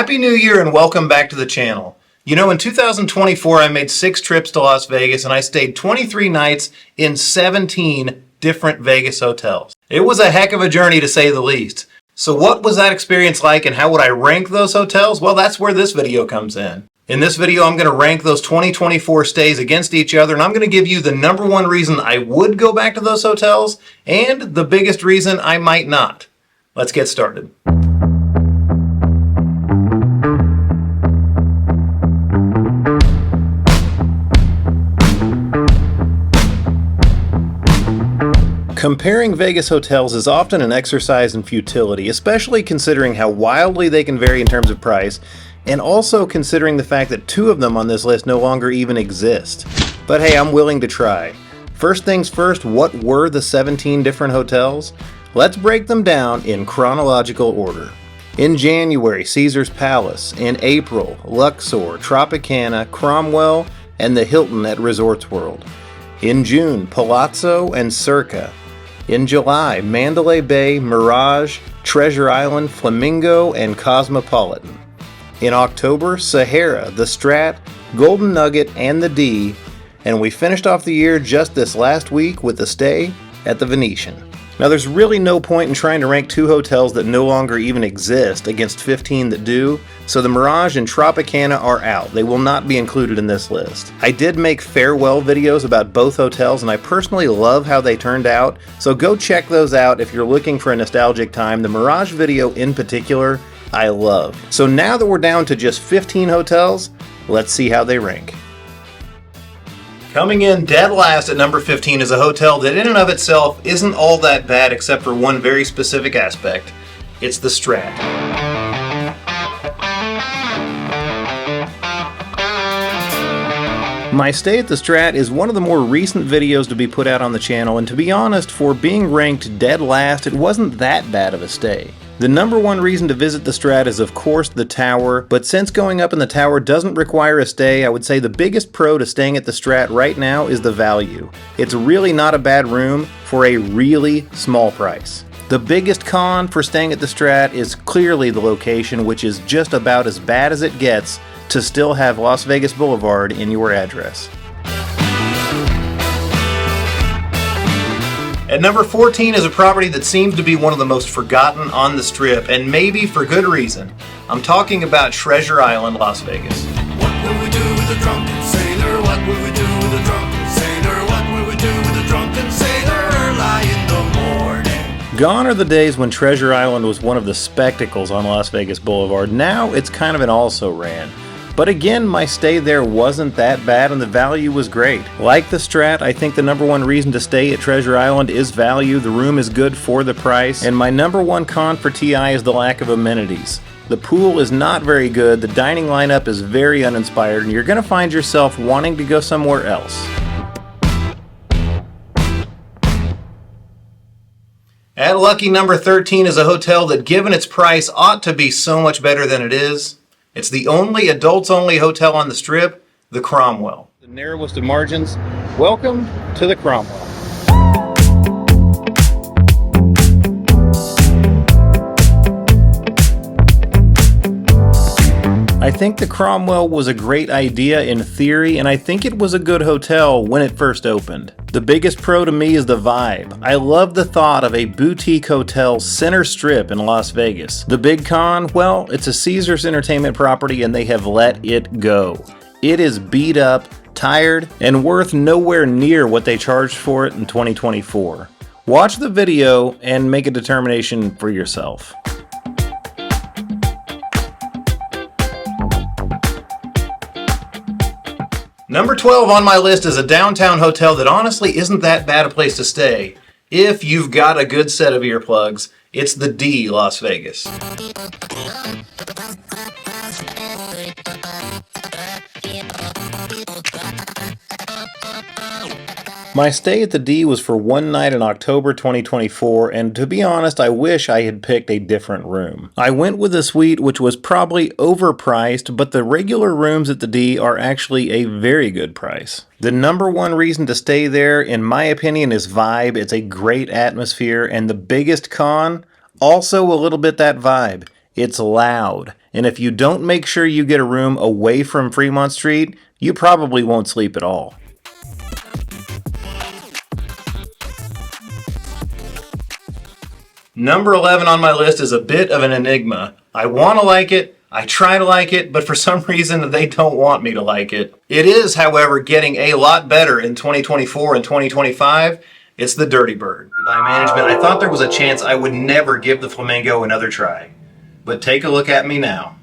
Happy New Year and welcome back to the channel. You know, in 2024 I made 6 trips to Las Vegas and I stayed 23 nights in 17 different Vegas hotels. It was a heck of a journey to say the least. So what was that experience like and how would I rank those hotels? Well, that's where this video comes in. In this video I'm going to rank those 2024 stays against each other, and I'm going to give you the #1 reason I would go back to those hotels and the biggest reason I might not. Let's get started. Comparing Vegas hotels is often an exercise in futility, especially considering how wildly they can vary in terms of price, and also considering the fact that 2 of them on this list no longer even exist. But hey, I'm willing to try. First things first, what were the 17 different hotels? Let's break them down in chronological order. In January, Caesar's Palace. In April, Luxor, Tropicana, Cromwell, and the Hilton at Resorts World. In June, Palazzo and Circa. In July, Mandalay Bay, Mirage, Treasure Island, Flamingo, and Cosmopolitan. In October, Sahara, the Strat, Golden Nugget, and the D. And we finished off the year just this last week with a stay at the Venetian. Now there's really no point in trying to rank 2 hotels that no longer even exist against 15 that do, so the Mirage and Tropicana are out. They will not be included in this list. I did make farewell videos about both hotels and I personally love how they turned out, so go check those out if you're looking for a nostalgic time. The Mirage video in particular, I love. So now that we're down to just 15 hotels, let's see how they rank. Coming in dead last at number 15 is a hotel that in and of itself isn't all that bad except for one very specific aspect. It's the Strat. My stay at the Strat is one of the more recent videos to be put out on the channel, and to be honest, for being ranked dead last, it wasn't that bad of a stay. The #1 reason to visit the Strat is of course the tower, but since going up in the tower doesn't require a stay, I would say the biggest pro to staying at the Strat right now is the value. It's really not a bad room for a really small price. The biggest con for staying at the Strat is clearly the location, which is just about as bad as it gets to still have Las Vegas Boulevard in your address. At number 14 is a property that seems to be one of the most forgotten on the Strip, and maybe for good reason. I'm talking about Treasure Island, Las Vegas. What will we do with the drunken sailor? What will we do with the drunken sailor? What will we do with the drunken sailor early in the morning? Gone are the days when Treasure Island was one of the spectacles on Las Vegas Boulevard. Now it's kind of an also-ran. But again, my stay there wasn't that bad and the value was great. Like the Strat, I think the #1 reason to stay at Treasure Island is value. The room is good for the price. And my #1 con for TI is the lack of amenities. The pool is not very good, the dining lineup is very uninspired, and you're going to find yourself wanting to go somewhere else. At lucky number 13 is a hotel that, given its price, ought to be so much better than it is. It's the only adults-only hotel on the Strip, the Cromwell. The narrowest of margins. Welcome to the Cromwell. I think the Cromwell was a great idea in theory, and I think it was a good hotel when it first opened. The biggest pro to me is the vibe. I love the thought of a boutique hotel center strip in Las Vegas. The big con? Well, it's a Caesars Entertainment property and they have let it go. It is beat up, tired, and worth nowhere near what they charged for it in 2024. Watch the video and make a determination for yourself. Number 12 on my list is a downtown hotel that honestly isn't that bad a place to stay. If you've got a good set of earplugs, it's the D, Las Vegas. My stay at the D was for one night in October 2024, and to be honest, I wish I had picked a different room. I went with a suite which was probably overpriced, but the regular rooms at the D are actually a very good price. The #1 reason to stay there, in my opinion, is vibe. It's a great atmosphere, and the biggest con, also a little bit that vibe. it's loud. And if you don't make sure you get a room away from Fremont Street, you probably won't sleep at all. Number 11 on my list is a bit of an enigma. I want to like it, I try to like it, but for some reason they don't want me to like it. It is, however, getting a lot better in 2024 and 2025. It's the Dirty Bird. By management, I thought there was a chance I would never give the Flamingo another try. But take a look at me now.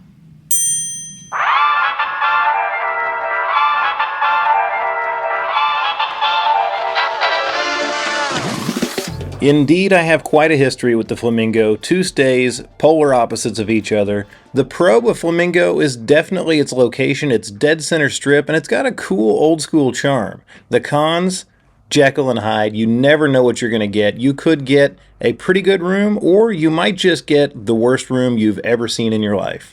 Indeed, I have quite a history with the Flamingo. 2 stays, polar opposites of each other. The pro of Flamingo is definitely its location. It's dead center strip, and it's got a cool old school charm. The cons, Jekyll and Hyde. You never know what you're going to get. You could get a pretty good room, or you might just get the worst room you've ever seen in your life.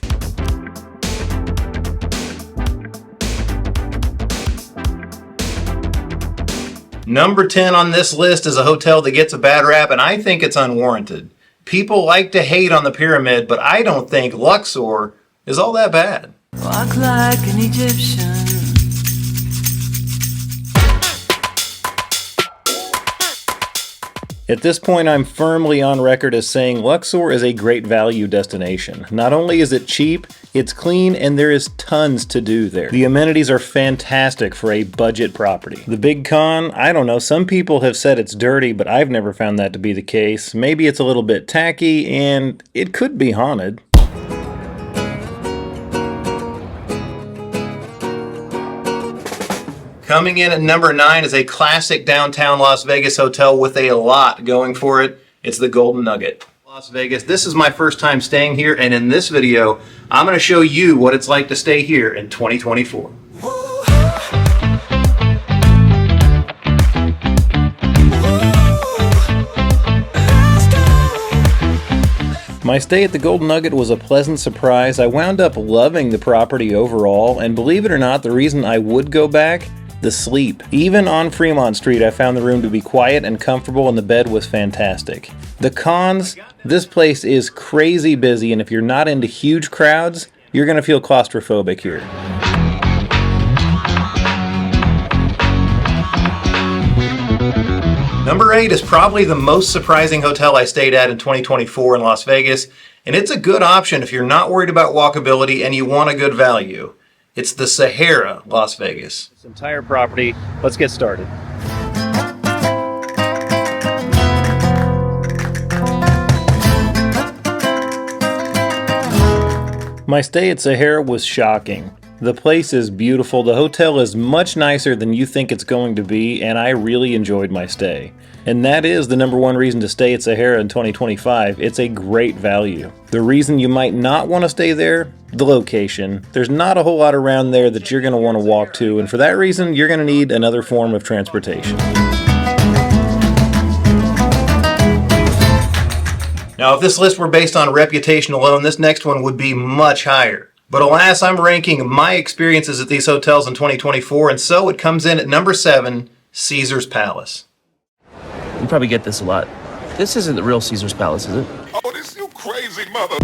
Number 10 on this list is a hotel that gets a bad rap, and I think it's unwarranted. People like to hate on the Pyramid, but I don't think Luxor is all that bad. Walk like an Egyptian. At this point, I'm firmly on record as saying Luxor is a great value destination. Not only is it cheap, it's clean, and there is tons to do there. The amenities are fantastic for a budget property. The big con, I don't know, some people have said it's dirty, but I've never found that to be the case. Maybe it's a little bit tacky, and it could be haunted. Coming in at number 9 is a classic downtown Las Vegas hotel with a lot going for it. It's the Golden Nugget. Las Vegas. This is my first time staying here, and in this video, I'm going to show you what it's like to stay here in 2024. My stay at the Golden Nugget was a pleasant surprise. I wound up loving the property overall, and believe it or not, the reason I would go back, the sleep. Even on Fremont Street, I found the room to be quiet and comfortable, and the bed was fantastic. The cons, this place is crazy busy, and if you're not into huge crowds, you're going to feel claustrophobic here. Number 8 is probably the most surprising hotel I stayed at in 2024 in Las Vegas, and it's a good option if you're not worried about walkability and you want a good value. It's the Sahara, Las Vegas. This entire property, let's get started. My stay at Sahara was shocking. The place is beautiful, the hotel is much nicer than you think it's going to be, and I really enjoyed my stay. And that is the number 1 reason to stay at Sahara in 2025. It's a great value. The reason you might not want to stay there, the location. There's not a whole lot around there that you're going to want to walk to, and for that reason, you're going to need another form of transportation. Now, if this list were based on reputation alone, this next one would be much higher. But alas, I'm ranking my experiences at these hotels in 2024, and so it comes in at number 7, Caesar's Palace. You probably get this a lot. This isn't the real Caesar's Palace, is it? Oh, this you crazy mother.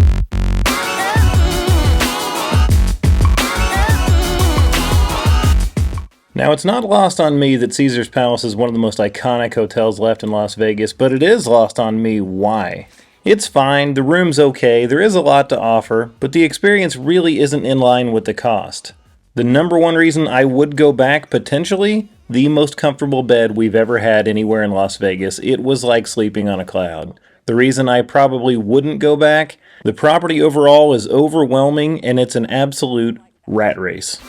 Now, it's not lost on me that Caesar's Palace is one of the most iconic hotels left in Las Vegas, but it is lost on me why. It's fine, the room's okay, there is a lot to offer, but the experience really isn't in line with the cost. The number 1 reason I would go back, potentially, the most comfortable bed we've ever had anywhere in Las Vegas. It was like sleeping on a cloud. The reason I probably wouldn't go back, the property overall is overwhelming and it's an absolute rat race.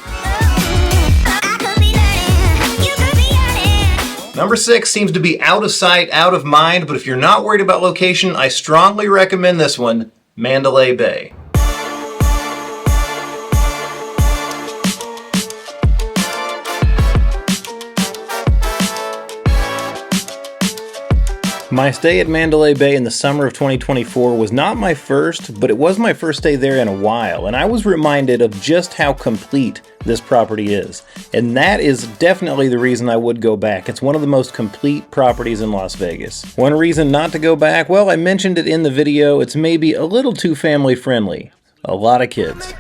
Number 6 seems to be out of sight, out of mind, but if you're not worried about location, I strongly recommend this one, Mandalay Bay. My stay at Mandalay Bay in the summer of 2024 was not my first, but it was my first stay there in a while, and I was reminded of just how complete this property is. And that is definitely the reason I would go back. It's one of the most complete properties in Las Vegas. One reason not to go back, well, I mentioned it in the video, it's maybe a little too family friendly. A lot of kids.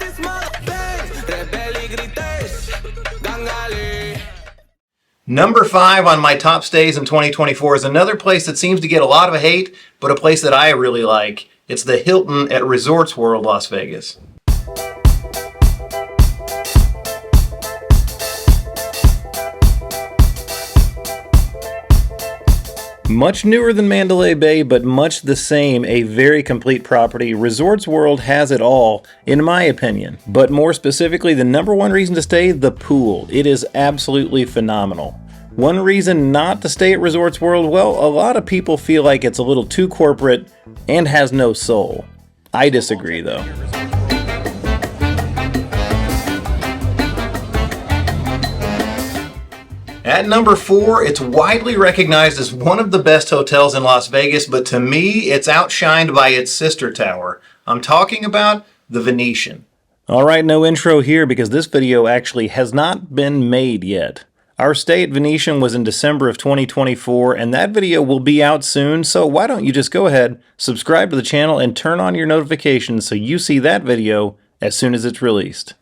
Number 5 on my top stays in 2024 is another place that seems to get a lot of hate, but a place that I really like. It's the Hilton at Resorts World Las Vegas. Much newer than Mandalay Bay, but much the same, a very complete property. Resorts World has it all, in my opinion. But more specifically, the number one reason to stay, the pool. It is absolutely phenomenal. One reason not to stay at Resorts World, well, a lot of people feel like it's a little too corporate and has no soul. I disagree, though. At number 4, it's widely recognized as one of the best hotels in Las Vegas, but to me, it's outshined by its sister tower. I'm talking about the Venetian. Alright, no intro here because this video actually has not been made yet. Our stay at Venetian was in December of 2024, and that video will be out soon, so why don't you just go ahead, subscribe to the channel, and turn on your notifications so you see that video as soon as it's released.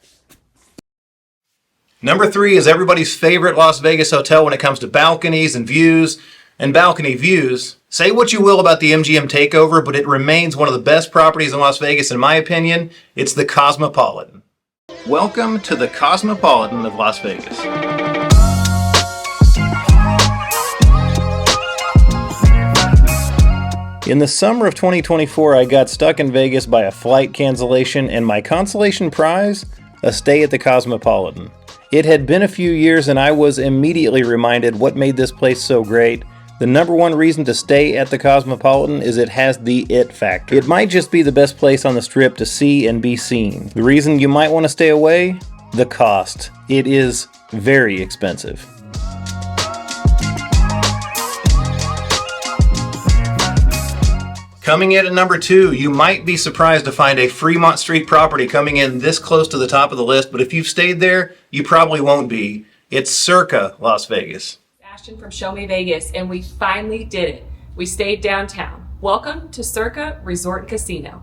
Number 3 is everybody's favorite Las Vegas hotel when it comes to balconies and views and balcony views. Say what you will about the MGM takeover, but it remains one of the best properties in Las Vegas in my opinion. It's the Cosmopolitan. Welcome to the Cosmopolitan of Las Vegas. In the summer of 2024, I got stuck in Vegas by a flight cancellation and my consolation prize, a stay at the Cosmopolitan. It had been a few years and I was immediately reminded what made this place so great. The number one reason to stay at the Cosmopolitan is it has the it factor. It might just be the best place on the strip to see and be seen. The reason you might want to stay away? The cost. It is very expensive. Coming in at number 2, you might be surprised to find a Fremont Street property coming in this close to the top of the list, but if you've stayed there, you probably won't be. It's Circa Las Vegas. Ashton from Show Me Vegas, and we finally did it. We stayed downtown. Welcome to Circa Resort and Casino.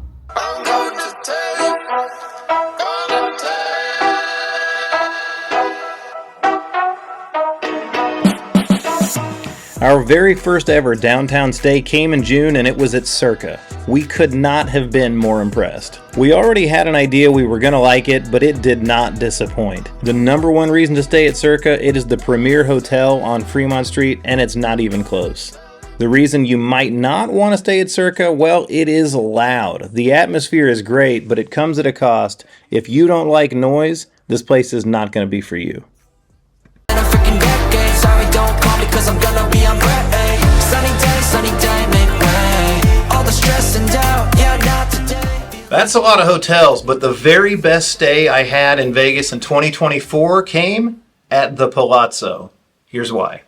Our very first ever downtown stay came in June and it was at Circa. We could not have been more impressed. We already had an idea we were gonna like it, but it did not disappoint. The number one reason to stay at Circa, it is the premier hotel on Fremont Street and it's not even close. The reason you might not want to stay at Circa, well, it is loud. The atmosphere is great, but it comes at a cost. If you don't like noise, this place is not gonna be for you. That's a lot of hotels, but the very best stay I had in Vegas in 2024 came at the Palazzo. Here's why.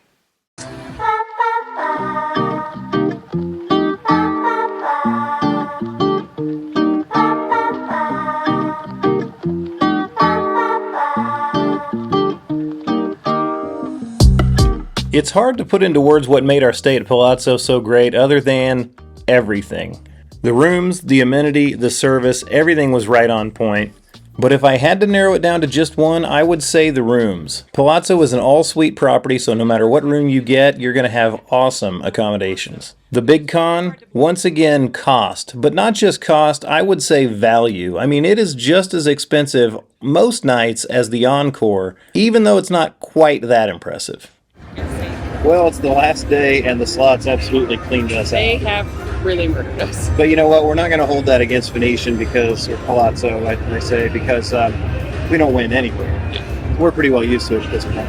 It's hard to put into words what made our stay at Palazzo so great other than everything. The rooms, the amenity, the service, everything was right on point. But if I had to narrow it down to just one, I would say the rooms. Palazzo is an all-suite property, so no matter what room you get, you're going to have awesome accommodations. The big con? Once again, cost. But not just cost, I would say value. I mean, it is just as expensive most nights as the Encore, even though it's not quite that impressive. Well, it's the last day and the slots absolutely cleaned us out. They have really murdered us. But you know what? We're not going to hold that against Venetian because, or Palazzo, I say, because we don't win anywhere. We're pretty well used to it at this point.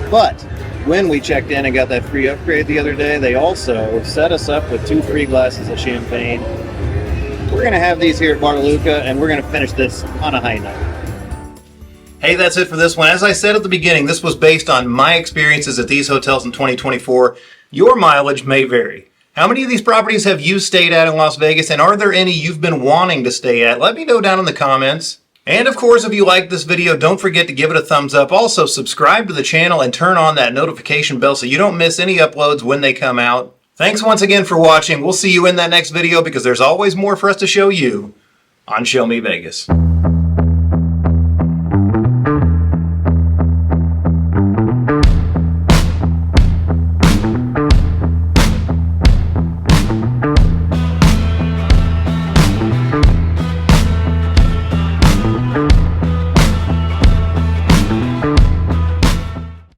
But when we checked in and got that free upgrade the other day, they also set us up with 2 free glasses of champagne. We're going to have these here at Bartaluca, and we're going to finish this on a high note. Hey, that's it for this one. As I said at the beginning, this was based on my experiences at these hotels in 2024. Your mileage may vary. How many of these properties have you stayed at in Las Vegas, and are there any you've been wanting to stay at? Let me know down in the comments. And of course, if you liked this video, don't forget to give it a thumbs up. Also, subscribe to the channel and turn on that notification bell so you don't miss any uploads when they come out. Thanks once again for watching. We'll see you in that next video because there's always more for us to show you on Show Me Vegas.